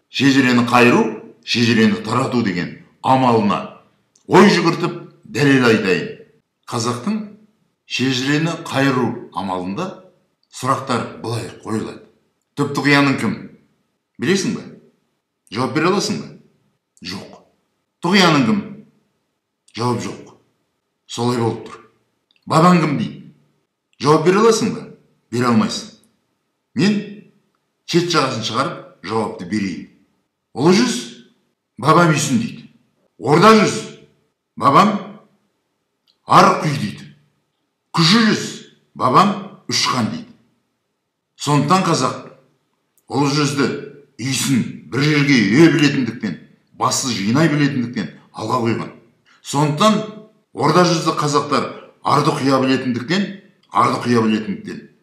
шежірені қайыру, шежірені тарату деген амалына ой жүгіртіп дәлел айтайын. Қазақтың шежірені қайыру амалында сұрақтар былай қойылады. Түпті қияның кім? Білесің бе? Жауап бере аласың ба? Жоқ. Тұғияның кім? Жауап жоқ. Солай болып тұр. Бабаң кім дейді? Жауап бере аласың ба? Бере алмайсың. Мен шет жағасын шығарып жауапты берейін. Ұлы жүз бабам үйсін дейді. Орда жүз бабам арық үй дейді. Кіші жүз бабам үшқан дейді. Сондықтан қазақ ұлы жүзді үйсін бір жерге үйе білетіндіктен, басы жинай білетіндіктен алға қойған. Сондықтан орда жүзді қазақтар арды құя білетіндіктен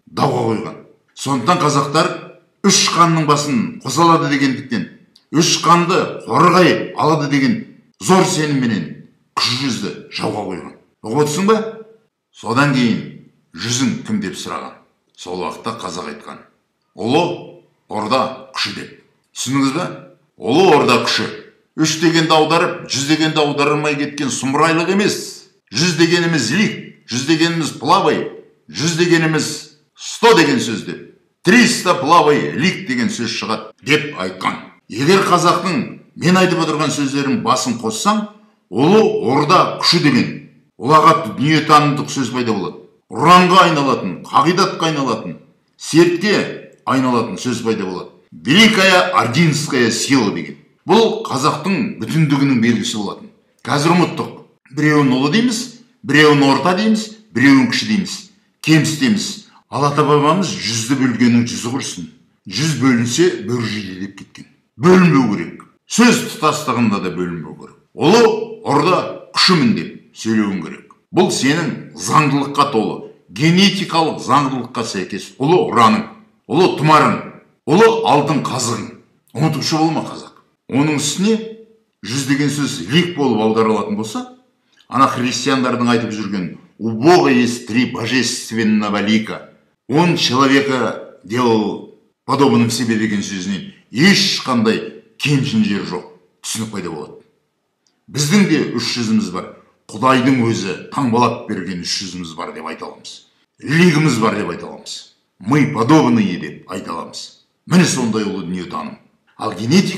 дауға қойған. Сондықтан қазақтар үш қанның басын қоса алады дегендіктен, үш қанды қорғай алады деген зор сенімменен кіші жүзді жауға қойған. Ұғып отырсың ба? Содан кейін жүзің кім деп сұраған. Сол уақытта қазақ айтқан: ұлы орда күші деп. Түсініңіз бе? Ұлы орда күші. Үш дегенді аударып, жүз дегенді аударылмай кеткен сұмырайлық емес. Жүз дегеніміз лик, жүз дегеніміз плавай, жүз дегеніміз 100 деген сөз деп. 300 плавай лик деген сөз шығады деп айтқан. Егер қазақтың мен айтып отырған сөздерін басын қоссаң, ұлы орда күші деген ұлағатты дүниетанымдық сөз пайда болады. Ұранға айналатын, қағидатқа айналатын, сертке айналатын сөз пайда болады. Великая ординская сила деген. Бұл қазақтың бүтіндігінің белгісі болатын. Қазір ұмыттық. Біреуін ұлы дейміз, біреуін орта дейміз, біреуін кіші дейміз. Кемсітеміз. Алата бабамыз жүзді бөлгеннің жүзі құрсын. Жүз бөлінсе бөр жейді деп кеткен. Бөлінбеу керек. Сөз тұтастығында да бөлінбеу керек. Ұлы орда күшімін деп сөйлеуің керек. Бұл сенің заңдылыққа толы, генетикалық заңдылыққа сәйкес ұлы ұраның, ұлы тұмарың, ұлы алтын қазығың. Ұмытушы болма қазақ. Оның үстіне жүз деген сөз лик болып аударылатын болса, ана христиандардың айтып жүрген «У Бога есть 3 божественного лика. Он человека делал подобным себе» деген сөзінен ешқандай кемшін жер жоқ. Түсінік пайда болады. Біздің де 3 жүзіміз бар. Құдайдың өзі таңбалап берген 3 жүзіміз бар деп айта аламыз. Лигіміз бар деп айта аламыз. Мы подобные деп айта аламыз. Міне сондай ұлы дүниетаным. Ал генетика